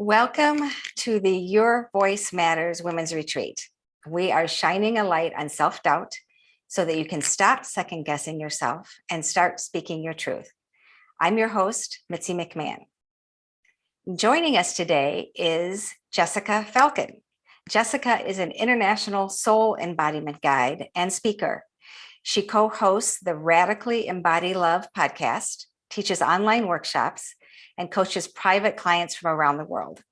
Welcome to the Your Voice Matters Women's Retreat. We are shining a light on self-doubt so that you can stop second-guessing yourself and start speaking your truth. I'm your host, Mitzi McMahon. Joining us today is Jessica Falcon. Jessica is an international soul embodiment guide and speaker. She co-hosts the Radically Embody Love podcast, teaches online workshops, and coaches private clients from around the world.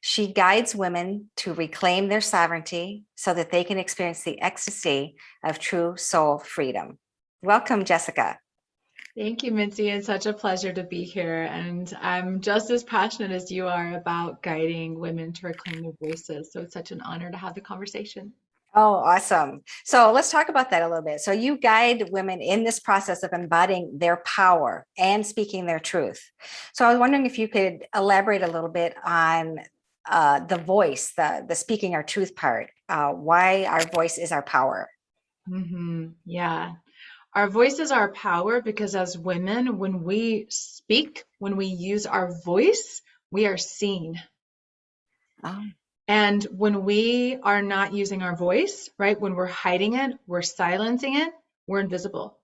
She guides women to reclaim their sovereignty so that they can experience the ecstasy of true soul freedom. Welcome, Jessica. Thank you, Mitzi. It's such a pleasure to be here. And I'm just as passionate as you are about guiding women to reclaim their voices. So it's such an honor to have the conversation. Oh, awesome. So let's talk about that a little bit. So you guide women in this process of embodying their power and speaking their truth. So I was wondering if you could elaborate a little bit on the voice, the speaking our truth part, why our voice is our power. Yeah. Our voice is our power because as women, when we speak, when we use our voice, we are seen. Oh. And when we are not using our voice, right, when we're hiding it, we're silencing it, we're invisible.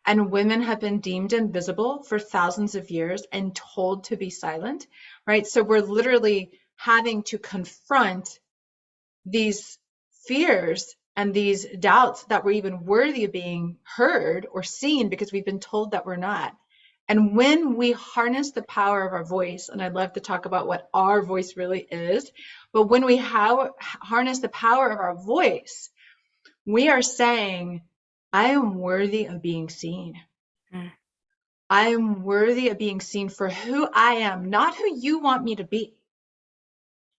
And women have been deemed invisible for thousands of years and told to be silent, right? So we're literally having to confront these fears and these doubts that we're even worthy of being heard or seen because we've been told that we're not. And when we harness the power of our voice, and I'd love to talk about what our voice really is, but when we harness the power of our voice, we are saying, I am worthy of being seen. I am worthy of being seen for who I am, not who you want me to be,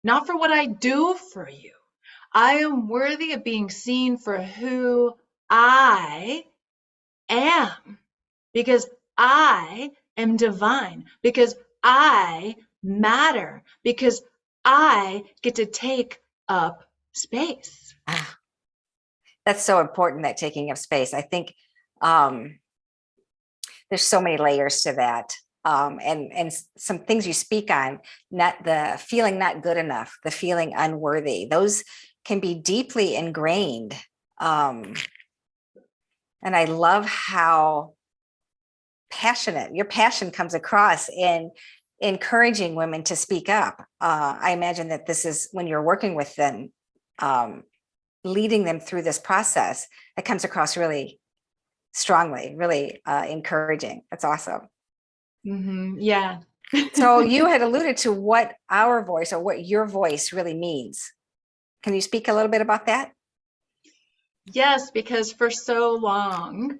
not for what I do for you. I am worthy of being seen for who I am, because I am divine, because I matter, because I get to take up space. That's so important, that taking up space. I think there's so many layers to that. And some things you speak on, not the feeling not good enough, the feeling unworthy, those can be deeply ingrained. And I love how passionate your passion comes across in encouraging women to speak up. I imagine that this is when you're working with them, leading them through this process, it comes across really strongly, really encouraging. That's awesome. Yeah. So you had alluded to what our voice or what your voice really means. Can you speak a little bit about that? Yes, because for so long,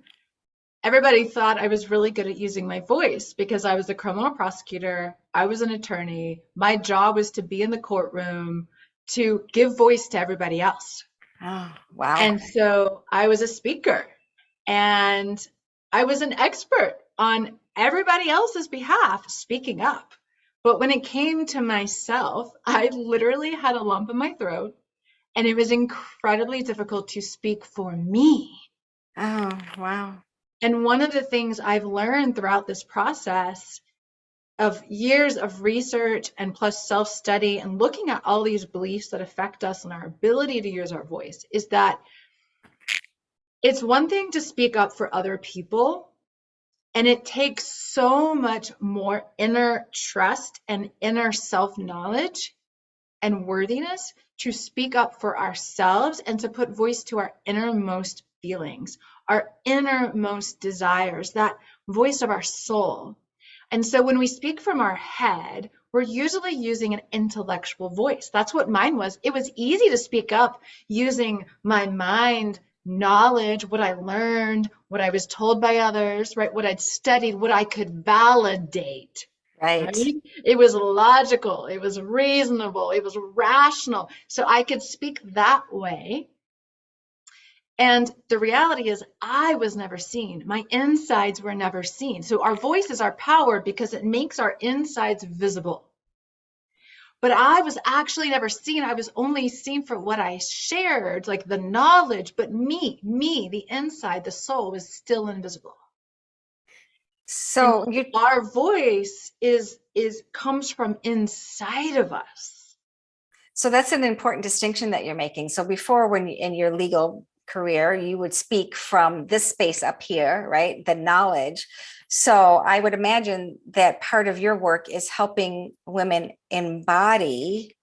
everybody thought I was really good at using my voice because I was a criminal prosecutor. I was an attorney. My job was to be in the courtroom to give voice to everybody else. Oh, wow. And so I was a speaker and I was an expert on everybody else's behalf speaking up. But when it came to myself, I literally had a lump in my throat and it was incredibly difficult to speak for me. Oh, wow. And one of the things I've learned throughout this process of years of research and plus self-study and looking at all these beliefs that affect us and our ability to use our voice is that it's one thing to speak up for other people, and it takes so much more inner trust and inner self-knowledge and worthiness to speak up for ourselves and to put voice to our innermost feelings, our innermost desires, that voice of our soul. And so when we speak from our head, we're usually using an intellectual voice. That's what mine was. It was easy to speak up using my mind, knowledge, what I learned, what I was told by others, right? What I'd studied, what I could validate. Right. It was logical, it was reasonable, it was rational. So I could speak that way. And the reality is I was never seen. My insides were never seen. So our voice is our power because it makes our insides visible. But I was actually never seen. I was only seen for what I shared, like the knowledge, but me, the inside, the soul was still invisible. So our voice is is comes from inside of us. So that's an important distinction that you're making. So before, when in your legal career, you would speak from this space up here, right? The knowledge. So I would imagine that part of your work is helping women embody,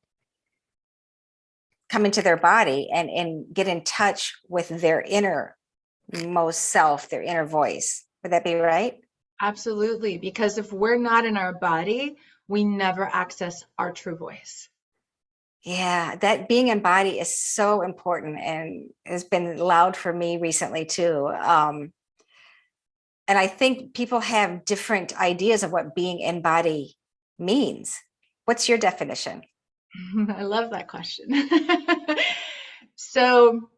come into their body and get in touch with their innermost self, their inner voice. Would that be right? Absolutely, because if we're not in our body, we never access our true voice. Yeah, that being embodied is so important and has been loud for me recently too. And I think people have different ideas of what being in body means. What's your definition? I love that question. So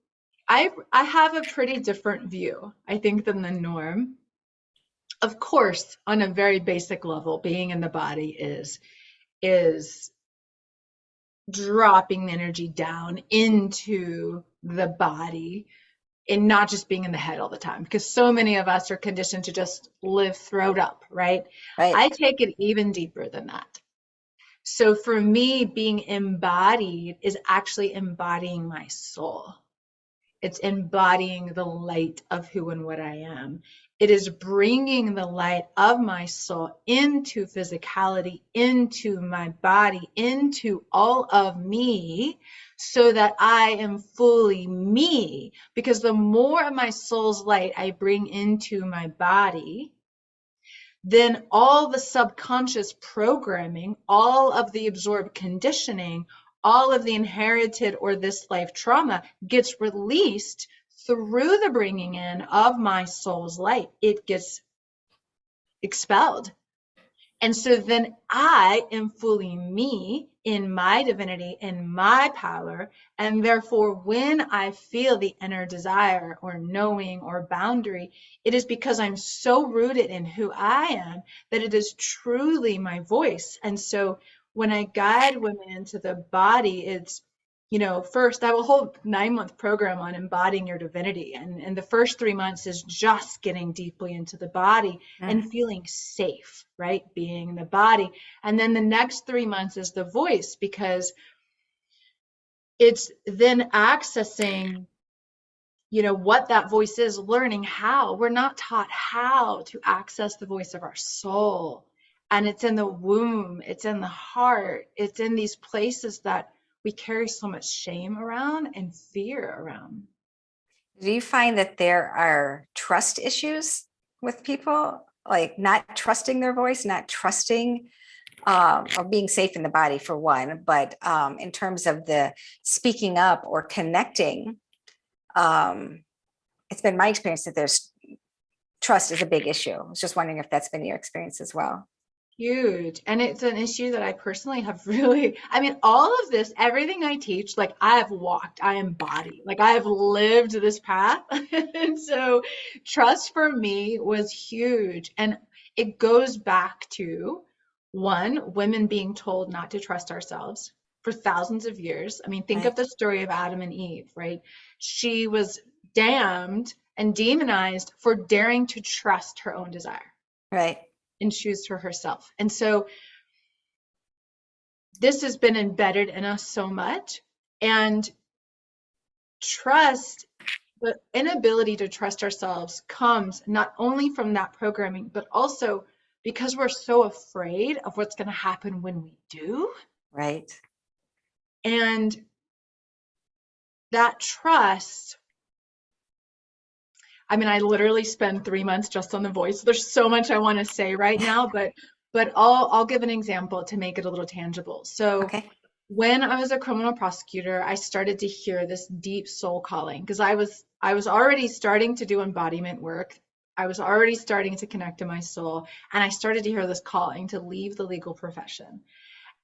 I have a pretty different view, I think, than the norm. Of course, on a very basic level, being in the body is dropping the energy down into the body and not just being in the head all the time, because so many of us are conditioned to just live throat up, right? Right. I take it even deeper than that. So for me, being embodied is actually embodying my soul. It's embodying the light of who and what I am. It is bringing the light of my soul into physicality, into my body, into all of me, so that I am fully me. Because the more of my soul's light I bring into my body, then all the subconscious programming, all of the absorbed conditioning, all of the inherited or this life trauma gets released through the bringing in of my soul's light. It gets expelled. And so then I am fully me in my divinity, in my power. And therefore, when I feel the inner desire or knowing or boundary, it is because I'm so rooted in who I am that it is truly my voice. And so when I guide women into the body, it's, first I have a whole 9-month program on embodying your divinity. And the first 3 months is just getting deeply into the body Mm. and feeling safe, right? Being in the body. And then the next 3 months is the voice, because it's then accessing, what that voice is, learning how. We're not taught how to access the voice of our soul. And it's in the womb, it's in the heart, it's in these places that we carry so much shame around and fear around. Do you find that there are trust issues with people, like not trusting their voice, not trusting or being safe in the body for one, but in terms of the speaking up or connecting, um, it's been my experience that there's trust is a big issue. I was just wondering if that's been your experience as well. Huge. And it's an issue that I personally have really, I mean, all of this, everything I teach, like I have walked, I embody, like I have lived this path. And so trust for me was huge. And it goes back to one, women being told not to trust ourselves for thousands of years. I mean, think of Right. the story of Adam and Eve, right? She was damned and demonized for daring to trust her own desire Right. and choose for herself. And so this has been embedded in us so much. And trust, the inability to trust ourselves comes not only from that programming, but also because we're so afraid of what's going to happen when we do. Right. And that trust, I mean, I literally spend 3 months just on the voice. There's so much I want to say right now, but I'll give an example to make it a little tangible. So Okay. when I was a criminal prosecutor, I started to hear this deep soul calling, because I was already starting to do embodiment work. I was already starting to connect to my soul, and I started to hear this calling to leave the legal profession.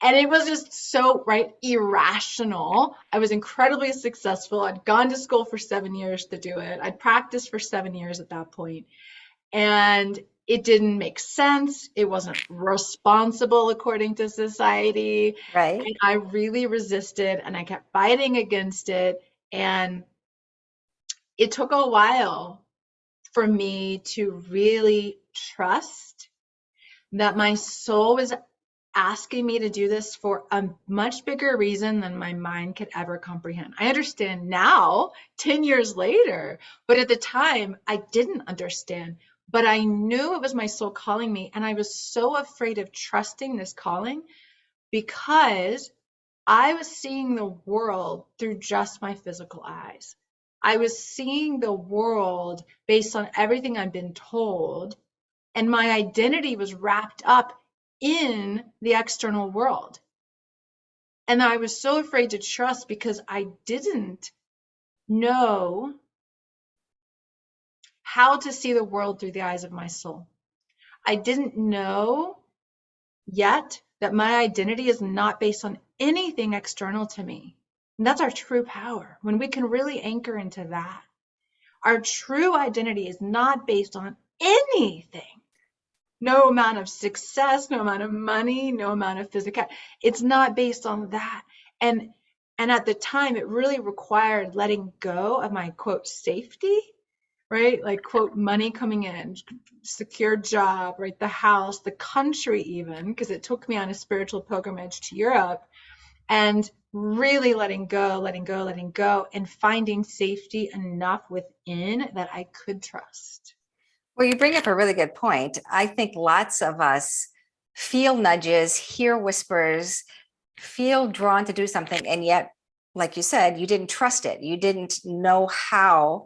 And it was just so, right, irrational. I was incredibly successful. I'd gone to school for 7 years to do it. I'd practiced for 7 years at that point. And it didn't make sense. It wasn't responsible according to society. Right. And I really resisted and I kept fighting against it. And it took a while for me to really trust that my soul was asking me to do this for a much bigger reason than my mind could ever comprehend. I understand now, 10 years later, but at the time I didn't understand. But I knew it was my soul calling me, and I was so afraid of trusting this calling because I was seeing the world through just my physical eyes. I was seeing the world based on everything I'd been told, and my identity was wrapped up in the external world. And I was so afraid to trust because I didn't know how to see the world through the eyes of my soul. I didn't know yet that my identity is not based on anything external to me. And that's our true power. When we can really anchor into that, our true identity is not based on anything. No amount of success, no amount of money, no amount of physical. It's not based on that. And at the time, it really required letting go of my quote safety, right? Like quote money coming in, secure job, right? The house, the country even, because it took me on a spiritual pilgrimage to Europe, and really letting go, and finding safety enough within that I could trust. Well, you bring up a really good point. I think lots of us feel nudges, hear whispers, feel drawn to do something. And yet, like you said, you didn't trust it. You didn't know how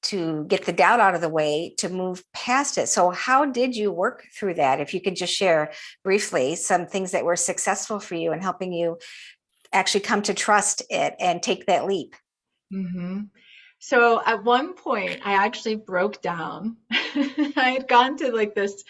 to get the doubt out of the way to move past it. So how did you work through that? If you could just share briefly some things that were successful for you in helping you actually come to trust it and take that leap. Mm-hmm. So at one point, I actually broke down. I had gone to like this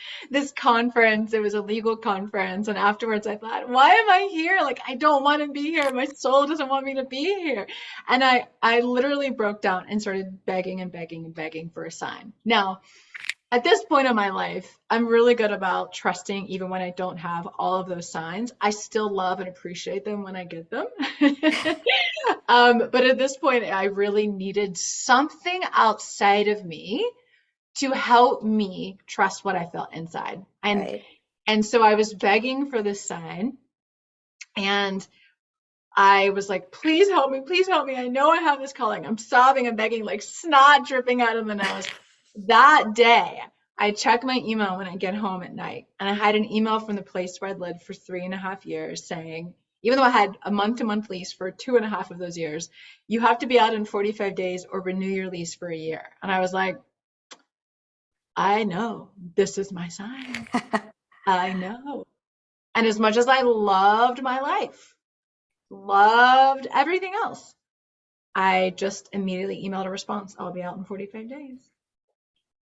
conference. It was a legal conference, and afterwards, I thought, "Why am I here? Like, I don't want to be here. My soul doesn't want me to be here." And I literally broke down and started begging and begging and begging for a sign. Now, at this point in my life, I'm really good about trusting even when I don't have all of those signs. I still love and appreciate them when I get them. But at this point, I really needed something outside of me to help me trust what I felt inside. Right. And so I was begging for this sign, and I was like, please help me, please help me. I know I have this calling. I'm sobbing and begging, like snot dripping out of the nose. That day, I check my email when I get home at night, and I had an email from the place where I'd lived for 3.5 years saying, even though I had a month-to-month lease for 2.5 of those years, you have to be out in 45 days or renew your lease for a year. And I was like, I know this is my sign. I know. And as much as I loved my life, loved everything else, I just immediately emailed a response. I'll be out in 45 days.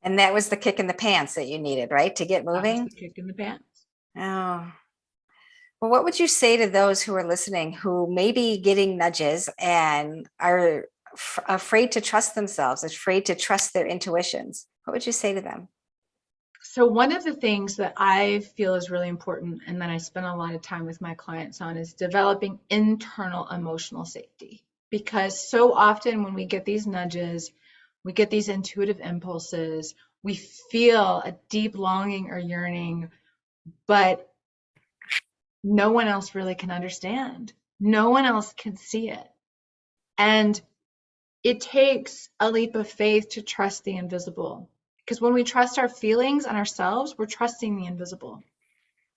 And that was the kick in the pants that you needed, right? To get That was moving. the kick in the pants. Oh, well, what would you say to those who are listening who may be getting nudges and are afraid to trust themselves, afraid to trust their intuitions? What would you say to them? So one of the things that I feel is really important, and that I spend a lot of time with my clients on, is developing internal emotional safety. Because so often when we get these nudges, we get these intuitive impulses, we feel a deep longing or yearning, but no one else really can understand. No one else can see it. And it takes a leap of faith to trust the invisible. Because when we trust our feelings and ourselves, we're trusting the invisible,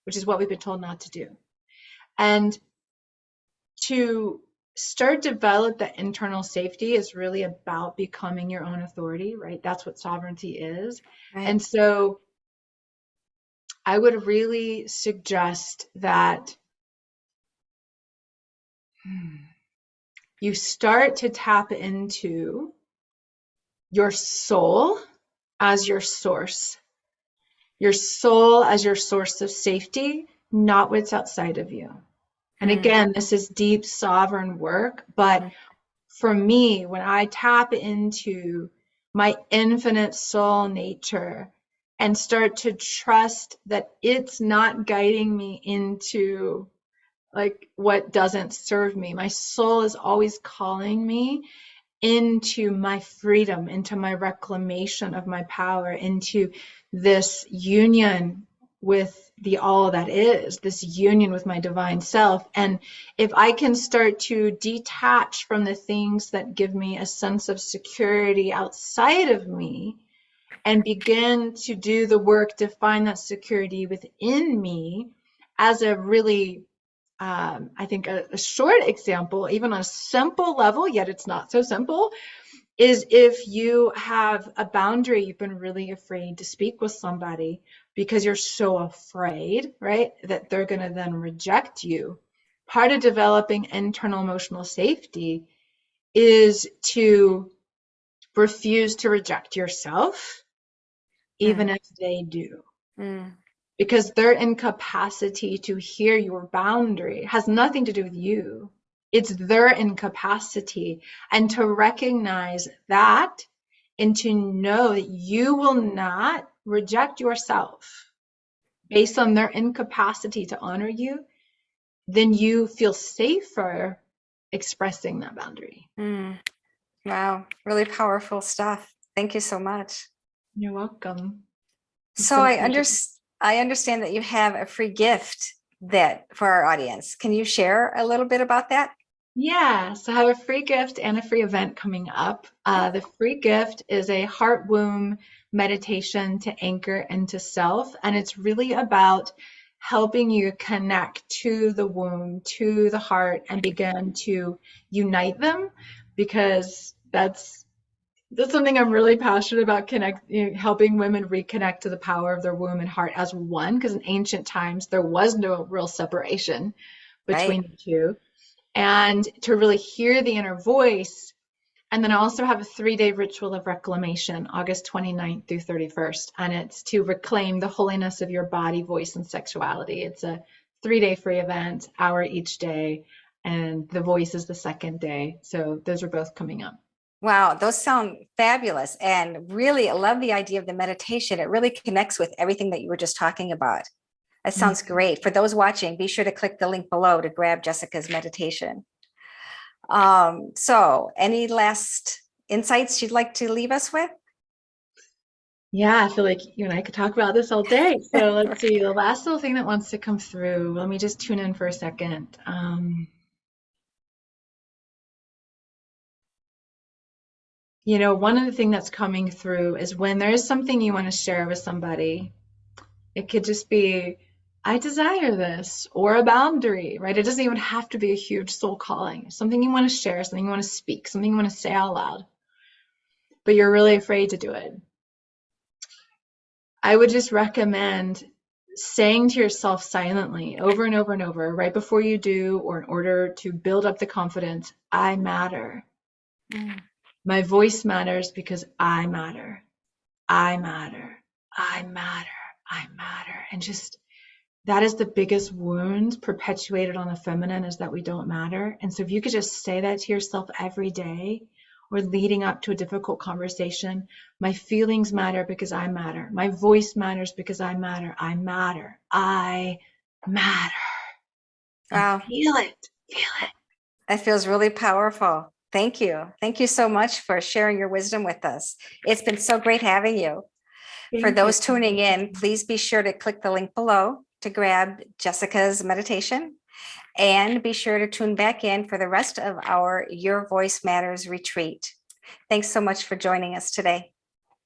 which is what we've been told not to do. And to start develop that internal safety is really about becoming your own authority, right? That's what sovereignty is. Right. And so I would really suggest that you start to tap into your soul as your source, your soul as your source of safety, not what's outside of you. And again, this is deep sovereign work, but for me, when I tap into my infinite soul nature and start to trust that it's not guiding me into like what doesn't serve me, my soul is always calling me into my freedom, into my reclamation of my power, into this union with the all that is, this union with my divine self. And if I can start to detach from the things that give me a sense of security outside of me and begin to do the work to find that security within me, as a really, I think a short example, even on a simple level, yet it's not so simple, is if you have a boundary, you've been really afraid to speak with somebody because you're so afraid, right, that they're going to then reject you. Part of developing internal emotional safety is to refuse to reject yourself, even Mm, if they do. mm, Because their incapacity to hear your boundary has nothing to do with you. It's their incapacity. And to recognize that and to know that you will not reject yourself based on their incapacity to honor you, then you feel safer expressing that boundary. mm. Wow, really powerful stuff. Thank you so much. You're welcome. It's So been a pleasure. I understand that you have a free gift that for our audience. Can you share a little bit about that? Yeah, so I have a free gift and a free event coming up. The free gift is a heart womb meditation to anchor into self, and it's really about helping you connect to the womb, to the heart, and begin to unite them, because that's something I'm really passionate about, helping women reconnect to the power of their womb and heart as one, because in ancient times there was no real separation between Right. the two, and to really hear the inner voice. And then I also have a 3-day ritual of reclamation, August 29th through 31st. And it's to reclaim the holiness of your body, voice, and sexuality. It's a 3-day free event, hour each day. And the voice is the second day. So those are both coming up. Wow, those sound fabulous. And really, I love the idea of the meditation. It really connects with everything that you were just talking about. That sounds great. For those watching, be sure to click the link below to grab Jessica's meditation. So any last insights you'd like to leave us with? Yeah, I feel like you and I could talk about this all day. So let's see. The last little thing that wants to come through. Let me just tune in for a second. One of the things that's coming through is when there is something you want to share with somebody, it could just be, I desire this, or a boundary, right? It doesn't even have to be a huge soul calling. Something you want to share, something you want to speak, something you want to say out loud, but you're really afraid to do it. I would just recommend saying to yourself silently over and over and over, right before you do, or in order to build up the confidence, I matter. Mm. My voice matters because I matter. I matter. I matter. I matter. And just that is the biggest wound perpetuated on the feminine, is that we don't matter. And so if you could just say that to yourself every day or leading up to a difficult conversation, my feelings matter because I matter. My voice matters because I matter. I matter. I matter. And Wow, feel it. Feel it. that feels really powerful. Thank you. Thank you so much for sharing your wisdom with us. It's been so great having you. For Thank you. those tuning in, please be sure to click the link below to grab Jessica's meditation, and be sure to tune back in for the rest of our Your Voice Matters retreat. Thanks so much for joining us today.